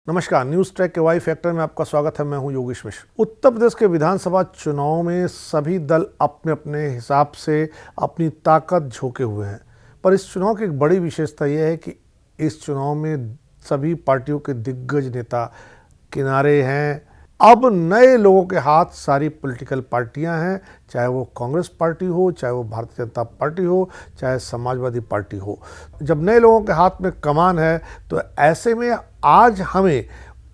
नमस्कार, news track के Y factor में आपका स्वागत है। मैं हूं योगेश मिश्र। उत्तर प्रदेश के विधानसभा चुनाव में सभी दल अपने अपने हिसाब से अपनी ताकत झोंके हुए हैं, पर इस चुनाव की एक बड़ी विशेषता यह है कि इस चुनाव में सभी पार्टियों के दिग्गज नेता किनारे हैं। अब नए लोगों के हाथ सारी पॉलिटिकल पार्टियां हैं, चाहे वो कांग्रेस पार्टी हो, चाहे वो भारतीय जनता पार्टी हो, चाहे समाजवादी पार्टी हो। जब नए लोगों के हाथ में कमान है तो ऐसे में आज हमें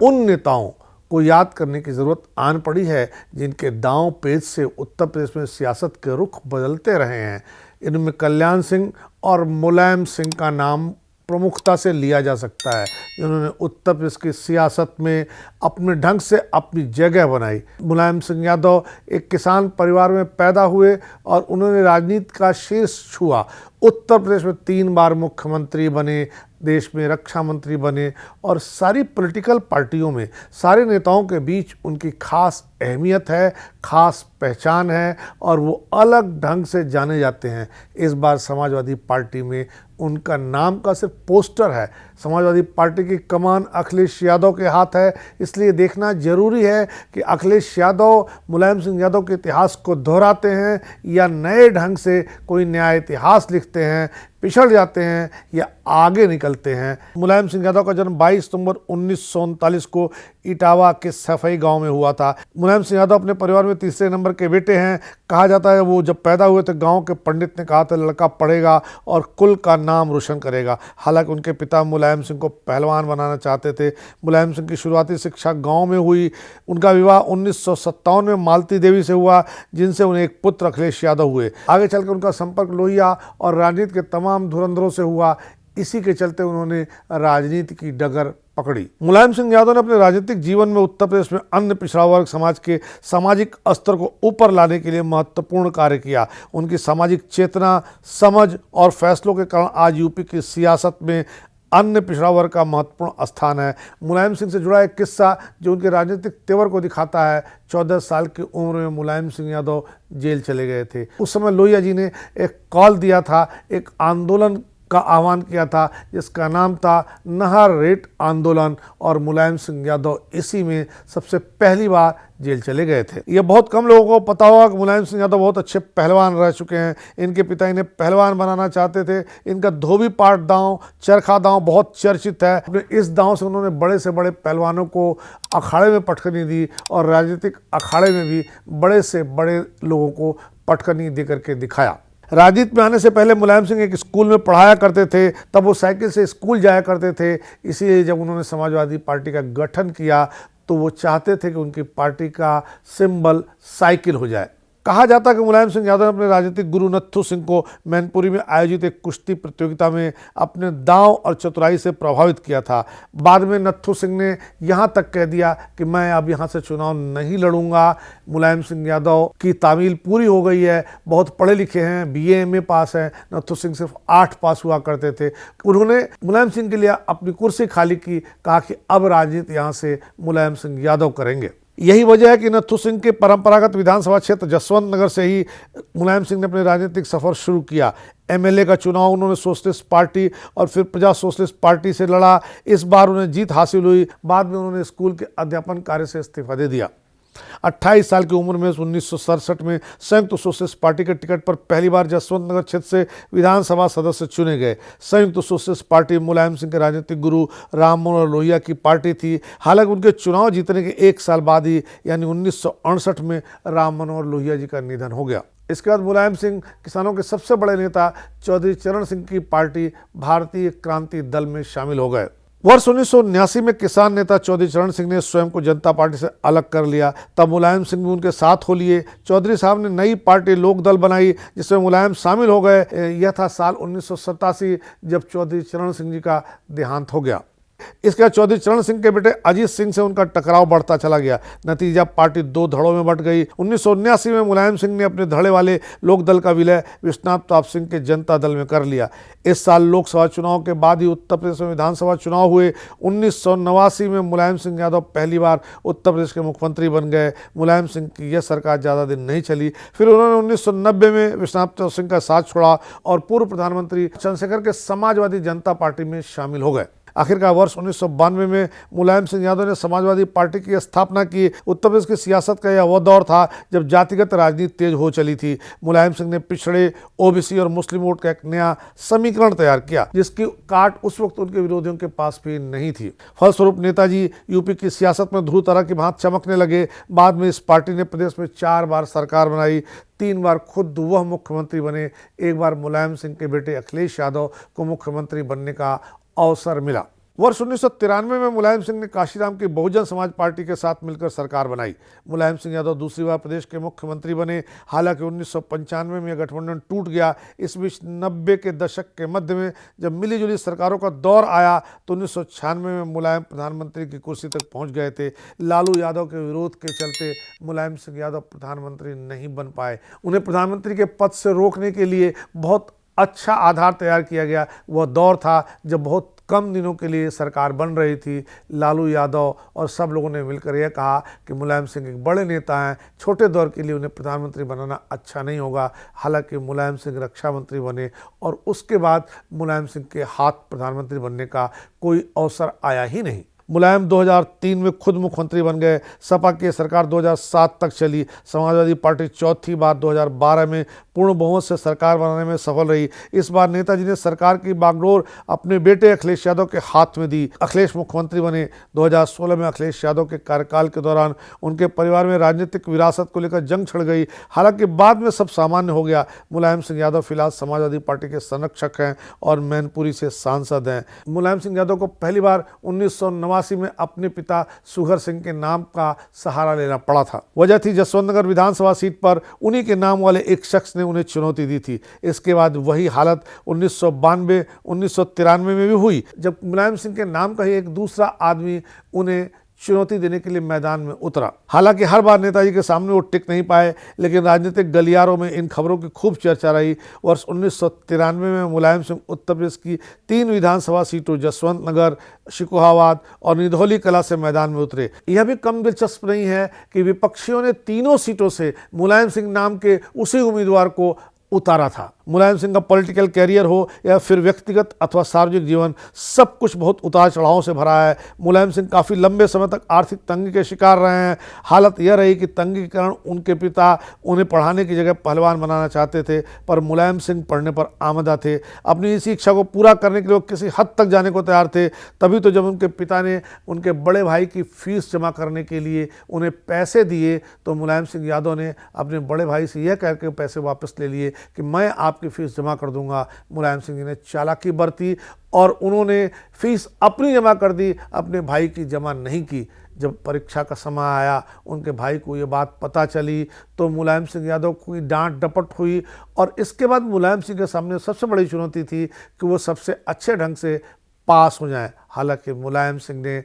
उन नेताओं को याद करने की ज़रूरत आन पड़ी है जिनके दांव पेच से उत्तर प्रदेश में सियासत के रुख बदलते रहे हैं। इनमें कल्याण सिंह और मुलायम सिंह का नाम प्रमुखता से लिया जा सकता है। इन्होंने उत्तर प्रदेश की सियासत में अपने ढंग से अपनी जगह बनाई। मुलायम सिंह यादव एक किसान परिवार में पैदा हुए और उन्होंने राजनीति का शीर्ष छुआ। उत्तर प्रदेश में 3 बार मुख्यमंत्री बने, देश में रक्षा मंत्री बने और सारी पॉलिटिकल पार्टियों में सारे नेताओं के बीच उनकी खास अहमियत है, खास पहचान है और वो अलग ढंग से जाने जाते हैं। इस बार समाजवादी पार्टी में उनका नाम का सिर्फ पोस्टर है। समाजवादी पार्टी की कमान अखिलेश यादव के हाथ है, इसलिए देखना जरूरी है कि अखिलेश यादव मुलायम सिंह यादव के इतिहास को दोहराते हैं या नए ढंग से कोई नया इतिहास लिखते हैं, पिछड़ जाते हैं या आगे निकलते हैं। मुलायम सिंह यादव का जन्म 22 सितंबर 1939 को इटावा के सफाई गांव में हुआ था। मुलायम सिंह यादव अपने परिवार में तीसरे नंबर के बेटे हैं। कहा जाता है वो जब पैदा हुए तो गांव के पंडित ने कहा था लड़का पढ़ेगा और कुल का नाम रोशन करेगा। हालांकि उनके पिता मुलायम सिंह को पहलवान बनाना चाहते थे। मुलायम सिंह की शुरुआती शिक्षा गाँव में हुई। उनका विवाह 1957 में मालती देवी से हुआ, जिनसे उन्हें एक पुत्र अखिलेश यादव हुए। आगे चलकर उनका संपर्क लोहिया और राजनीति के तमाम धुरंधरों से हुआ। इसी के चलते उन्होंने राजनीति की डगर पकड़ी। मुलायम सिंह यादव ने अपने राजनीतिक जीवन में उत्तर प्रदेश में अन्य पिछड़ा वर्ग समाज के सामाजिक स्तर को ऊपर लाने के लिए महत्वपूर्ण कार्य किया। उनकी सामाजिक चेतना, समझ और फैसलों के कारण आज यूपी की सियासत में अन्य पिछड़ा वर्ग का महत्वपूर्ण स्थान है। मुलायम सिंह से जुड़ा एक किस्सा जो उनके राजनीतिक तेवर को दिखाता है। 14 साल की उम्र में मुलायम सिंह यादव जेल चले गए थे। उस समय लोहिया जी ने एक कॉल दिया था, एक आंदोलन का आह्वान किया था जिसका नाम था नहर रेट आंदोलन, और मुलायम सिंह यादव इसी में सबसे पहली बार जेल चले गए थे। ये बहुत कम लोगों को पता होगा कि मुलायम सिंह यादव बहुत अच्छे पहलवान रह चुके हैं। इनके पिता इन्हें पहलवान बनाना चाहते थे। इनका धोबी पाट दांव, चरखा दांव बहुत चर्चित है। अपने इस दांव से उन्होंने बड़े से बड़े पहलवानों को अखाड़े में पटखनी दी और राजनीतिक अखाड़े में भी बड़े से बड़े लोगों को पटखनी दे करके दिखाया। राजनीति में आने से पहले मुलायम सिंह एक स्कूल में पढ़ाया करते थे, तब वो साइकिल से स्कूल जाया करते थे। इसीलिए जब उन्होंने समाजवादी पार्टी का गठन किया तो वो चाहते थे कि उनकी पार्टी का सिंबल साइकिल हो जाए। कहा जाता है कि मुलायम सिंह यादव ने अपने राजनीतिक गुरु नत्थू सिंह को मैनपुरी में आयोजित एक कुश्ती प्रतियोगिता में अपने दांव और चतुराई से प्रभावित किया था। बाद में नत्थू सिंह ने यहाँ तक कह दिया कि मैं अब यहाँ से चुनाव नहीं लड़ूंगा। मुलायम सिंह यादव की तामील पूरी हो गई है, बहुत पढ़े लिखे हैं, BA MA पास हैं। नत्थू सिंह सिर्फ 8 पास हुआ करते थे। उन्होंने मुलायम सिंह के लिए अपनी कुर्सी खाली की, कहा कि अब राजनीति यहाँ से मुलायम सिंह यादव करेंगे। यही वजह है कि नत्थू सिंह के परंपरागत विधानसभा क्षेत्र जसवंत नगर से ही मुलायम सिंह ने अपने राजनीतिक सफर शुरू किया। MLA का चुनाव उन्होंने सोशलिस्ट पार्टी और फिर प्रजा सोशलिस्ट पार्टी से लड़ा। इस बार उन्हें जीत हासिल हुई। बाद में उन्होंने स्कूल के अध्यापन कार्य से इस्तीफा दे दिया। 28 साल की उम्र में 1967 में संयुक्त सोशलिस्ट पार्टी के टिकट पर पहली बार जसवंत नगर क्षेत्र से विधानसभा सदस्य चुने गए। संयुक्त सोशलिस्ट पार्टी मुलायम सिंह के राजनीतिक गुरु राम मनोहर लोहिया की पार्टी थी। हालांकि उनके चुनाव जीतने के 1 साल बाद ही यानी 1968 में राम मनोहर लोहिया जी का निधन हो गया। इसके बाद मुलायम सिंह किसानों के सबसे बड़े नेता चौधरी चरण सिंह की पार्टी भारतीय क्रांति दल में शामिल हो गए। वर्ष 1979 में किसान नेता चौधरी चरण सिंह ने स्वयं को जनता पार्टी से अलग कर लिया। तब मुलायम सिंह भी उनके साथ हो लिए। चौधरी साहब ने नई पार्टी लोक दल बनाई जिसमें मुलायम शामिल हो गए। यह था साल 1987 जब चौधरी चरण सिंह जी का देहांत हो गया। इसके बाद चौधरी चरण सिंह के बेटे अजीत सिंह से उनका टकराव बढ़ता चला गया। नतीजा पार्टी 2 धड़ों में बंट गई। 1979 में मुलायम सिंह ने अपने धड़े वाले लोक दल का विलय विश्वनाथ प्रताप सिंह के जनता दल में कर लिया। इस साल लोकसभा चुनाव के बाद ही उत्तर प्रदेश में विधानसभा चुनाव हुए। 1989 में मुलायम सिंह यादव पहली बार उत्तर प्रदेश के मुख्यमंत्री बन गए। मुलायम सिंह की यह सरकार ज़्यादा दिन नहीं चली। फिर उन्होंने 1990 में विश्वनाथ प्रताप सिंह का साथ छोड़ा और पूर्व प्रधानमंत्री चंद्रशेखर के समाजवादी जनता पार्टी में शामिल हो गए। आखिरकार वर्ष 1992 में मुलायम सिंह यादव ने समाजवादी पार्टी की स्थापना की। उत्तर प्रदेश की सियासत का यह वो दौर था जब जातिगत राजनीति तेज हो चली थी। मुलायम सिंह ने पिछड़े, ओबीसी और मुस्लिम वोट का एक नया समीकरण तैयार किया जिसकी काट उस वक्त उनके विरोधियों के पास भी नहीं थी। फलस्वरूप नेताजी यूपी की सियासत में ध्रुव तारा की भांति चमकने लगे। बाद में इस पार्टी ने प्रदेश में 4 बार सरकार बनाई, 3 बार खुद वह मुख्यमंत्री बने, एक बार मुलायम सिंह के बेटे अखिलेश यादव को मुख्यमंत्री बनने का अवसर मिला। वर्ष 1993 में मुलायम सिंह ने काशीराम की बहुजन समाज पार्टी के साथ मिलकर सरकार बनाई। मुलायम सिंह यादव दूसरी बार प्रदेश के मुख्यमंत्री बने। हालांकि 1995 में यह गठबंधन टूट गया। इस बीच 90 के दशक के मध्य में जब मिलीजुली सरकारों का दौर आया तो 1996 में मुलायम प्रधानमंत्री की कुर्सी तक पहुंच गए थे। लालू यादव के विरोध के चलते मुलायम सिंह यादव प्रधानमंत्री नहीं बन पाए। उन्हें प्रधानमंत्री के पद से रोकने के लिए बहुत अच्छा आधार तैयार किया गया। वह दौर था जब बहुत कम दिनों के लिए सरकार बन रही थी। लालू यादव और सब लोगों ने मिलकर यह कहा कि मुलायम सिंह एक बड़े नेता हैं, छोटे दौर के लिए उन्हें प्रधानमंत्री बनाना अच्छा नहीं होगा। हालांकि मुलायम सिंह रक्षा मंत्री बने और उसके बाद मुलायम सिंह के हाथ प्रधानमंत्री बनने का कोई अवसर आया ही नहीं। मुलायम 2003 में खुद मुख्यमंत्री बन गए। सपा की सरकार 2007 तक चली। समाजवादी पार्टी चौथी बार 2012 में पूर्ण बहुमत से सरकार बनाने में सफल रही। इस बार नेताजी ने सरकार की बागडोर अपने बेटे अखिलेश यादव के हाथ में दी। अखिलेश मुख्यमंत्री बने। 2016 में अखिलेश यादव के कार्यकाल के दौरान उनके परिवार में राजनीतिक विरासत को लेकर जंग छिड़ गई। हालांकि बाद में सब सामान्य हो गया। मुलायम सिंह यादव फिलहाल समाजवादी पार्टी के संरक्षक हैं और मैनपुरी से सांसद हैं। मुलायम सिंह यादव को पहली बार 1989 में अपने पिता सुघर सिंह के नाम का सहारा लेना पड़ा था। वजह थी जसवंतनगर विधानसभा सीट पर उन्हीं के नाम वाले एक शख्स ने उन्हें चुनौती दी थी। इसके बाद वही हालत 1992, 1993 में भी हुई जब मुलायम सिंह के नाम का ही एक दूसरा आदमी उन्हें चुनौती देने के लिए मैदान में उतरा। हालांकि हर बार नेताजी के सामने वो टिक नहीं पाए, लेकिन राजनीतिक गलियारों में इन खबरों की खूब चर्चा रही। वर्ष 1993 में मुलायम सिंह उत्तर प्रदेश की 3 विधानसभा सीटों जसवंतनगर, शिकोहाबाद और निधौली कला से मैदान में उतरे। यह भी कम दिलचस्प नहीं है कि विपक्षियों ने तीनों सीटों से मुलायम सिंह नाम के उसी उम्मीदवार को उतारा था। मुलायम सिंह का पॉलिटिकल कैरियर हो या फिर व्यक्तिगत अथवा सार्वजनिक जीवन, सब कुछ बहुत उतार चढ़ावों से भरा है। मुलायम सिंह काफ़ी लंबे समय तक आर्थिक तंगी के शिकार रहे हैं। हालत यह रही कि तंगी के कारण उनके पिता उन्हें पढ़ाने की जगह पहलवान बनाना चाहते थे, पर मुलायम सिंह पढ़ने पर आमदा थे। अपनी इसी इच्छा को पूरा करने के लिए वो किसी हद तक जाने को तैयार थे। तभी तो जब उनके पिता ने उनके बड़े भाई की फीस जमा करने के लिए उन्हें पैसे दिए तो मुलायम सिंह यादव ने अपने बड़े भाई से यह कह के पैसे वापस ले लिए कि मैं आपकी फ़ीस जमा कर दूंगा। मुलायम सिंह जी ने चालाकी बरती और उन्होंने फ़ीस अपनी जमा कर दी, अपने भाई की जमा नहीं की। जब परीक्षा का समय आया, उनके भाई को ये बात पता चली तो मुलायम सिंह यादव को डांट डपट हुई और इसके बाद मुलायम सिंह के सामने सबसे बड़ी चुनौती थी कि वो सबसे अच्छे ढंग से पास हो जाएं। हालांकि मुलायम सिंह ने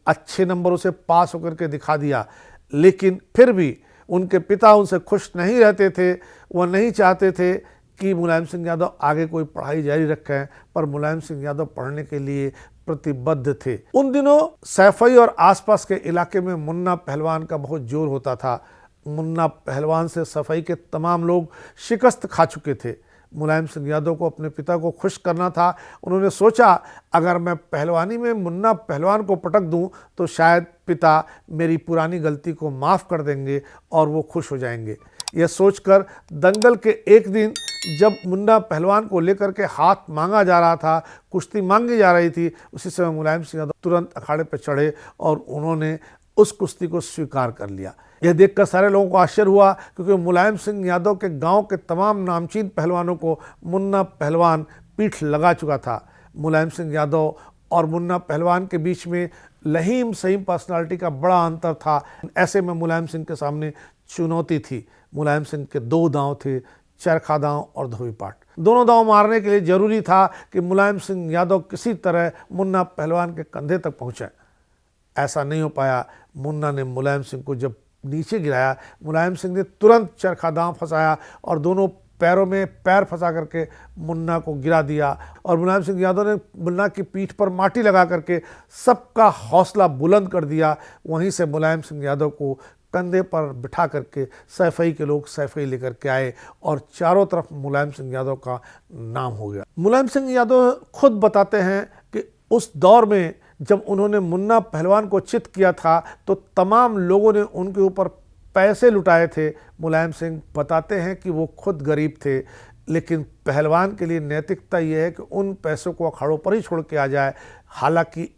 अच्छे नंबरों से पास होकर के दिखा दिया, लेकिन फिर भी उनके पिता उनसे खुश नहीं रहते थे। वह नहीं चाहते थे कि मुलायम सिंह यादव आगे कोई पढ़ाई जारी रखें, पर मुलायम सिंह यादव पढ़ने के लिए प्रतिबद्ध थे। उन दिनों सैफई और आसपास के इलाके में मुन्ना पहलवान का बहुत जोर होता था। मुन्ना पहलवान से सफाई के तमाम लोग शिकस्त खा चुके थे। मुलायम सिंह यादव को अपने पिता को खुश करना था। उन्होंने सोचा अगर मैं पहलवानी में मुन्ना पहलवान को पटक दूं तो शायद पिता मेरी पुरानी गलती को माफ़ कर देंगे और वो खुश हो जाएंगे। यह सोचकर दंगल के एक दिन जब मुन्ना पहलवान को लेकर के हाथ मांगा जा रहा था, कुश्ती मांगी जा रही थी, उसी समय मुलायम सिंह यादव तुरंत अखाड़े पर चढ़े और उन्होंने उस कुश्ती को स्वीकार कर लिया। यह देखकर सारे लोगों को आश्चर्य हुआ क्योंकि मुलायम सिंह यादव के गांव के तमाम नामचीन पहलवानों को मुन्ना पहलवान पीठ लगा चुका था। मुलायम सिंह यादव और मुन्ना पहलवान के बीच में लहीम सहीम पर्सनालिटी का बड़ा अंतर था। ऐसे में मुलायम सिंह के सामने चुनौती थी। मुलायम सिंह के 2 दांव थे, चरखा दांव और धोबी पाट। दोनों दांव मारने के लिए जरूरी था कि मुलायम सिंह यादव किसी तरह मुन्ना पहलवान के कंधे तक पहुँचे। ऐसा नहीं हो पाया। मुन्ना ने मुलायम सिंह को जब नीचे गिराया, मुलायम सिंह ने तुरंत चरखा दांव फंसाया और दोनों पैरों में पैर फंसा करके मुन्ना को गिरा दिया और मुलायम सिंह यादव ने मुन्ना की पीठ पर माटी लगा करके सबका हौसला बुलंद कर दिया। वहीं से मुलायम सिंह यादव को कंधे पर बिठा करके सैफई के लोग सैफई लेकर के आए और चारों तरफ मुलायम सिंह यादव का नाम हो गया। मुलायम सिंह यादव खुद बताते हैं कि उस दौर में जब उन्होंने मुन्ना पहलवान को चित किया था तो तमाम लोगों ने उनके ऊपर पैसे लुटाए थे। मुलायम सिंह बताते हैं कि वो खुद गरीब थे, लेकिन पहलवान के लिए नैतिकता ये है कि उन पैसों को अखाड़ों पर ही छोड़ के आ जाए। हालांकि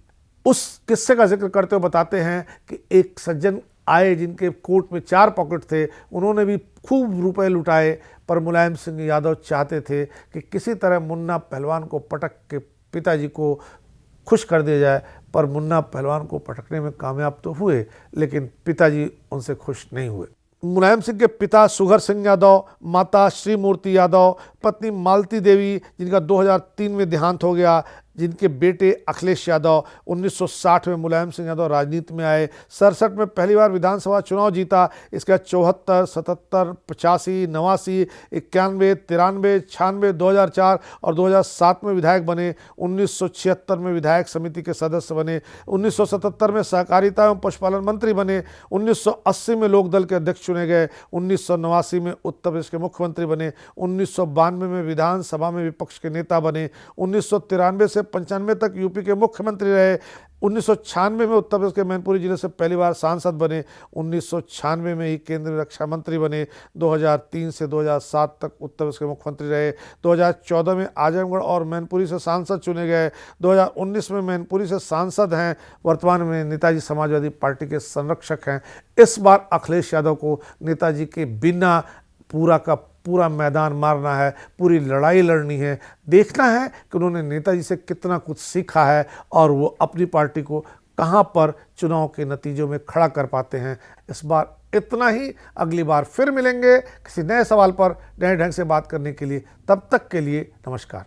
उस किस्से का जिक्र करते हुए बताते हैं कि एक सज्जन आए जिनके कोट में 4 पॉकेट थे, उन्होंने भी खूब रुपए लुटाए, पर मुलायम सिंह यादव चाहते थे कि किसी तरह मुन्ना पहलवान को पटक के पिताजी को खुश कर दिया जाए। पर मुन्ना पहलवान को पटकने में कामयाब तो हुए, लेकिन पिताजी उनसे खुश नहीं हुए। मुलायम सिंह के पिता सुघर सिंह यादव, माता श्री मूर्ति यादव, पत्नी मालती देवी जिनका 2003 में देहांत हो गया, जिनके बेटे अखिलेश यादव। 1960 में मुलायम सिंह यादव राजनीति में आए। 67 में पहली बार विधानसभा चुनाव जीता। इसके बाद 74, 77, 85, 89, 91, 93, 96, 2004 और 2007 में विधायक बने। 1976 में विधायक समिति के सदस्य बने। 1977 में सहकारिता एवं पशुपालन मंत्री बने। 1980 में लोकदल के अध्यक्ष चुने गए। 1989 में उत्तर प्रदेश के मुख्यमंत्री बने। 1992 में विधानसभा में विपक्ष के नेता बने। 1993 से 95 तक यूपी के मुख्यमंत्री रहे। 1996 में उत्तर प्रदेश के मैनपुरी जिले से पहली बार सांसद बने। 1996 में ही केंद्रीय रक्षा मंत्री बने। 2003 से 2007 तक उत्तर प्रदेश के मुख्यमंत्री रहे। 2014 में आजमगढ़ और मैनपुरी से सांसद चुने गए। 2019 में मैनपुरी से सांसद हैं। वर्तमान में नेताजी समाजवादी पार्टी के संरक्षक हैं। इस बार अखिलेश यादव को नेताजी के बिना पूरा का पूरा मैदान मारना है, पूरी लड़ाई लड़नी है। देखना है कि उन्होंने नेताजी से कितना कुछ सीखा है और वो अपनी पार्टी को कहां पर चुनाव के नतीजों में खड़ा कर पाते हैं। इस बार इतना ही। अगली बार फिर मिलेंगे किसी नए सवाल पर नए ढंग से बात करने के लिए। तब तक के लिए नमस्कार।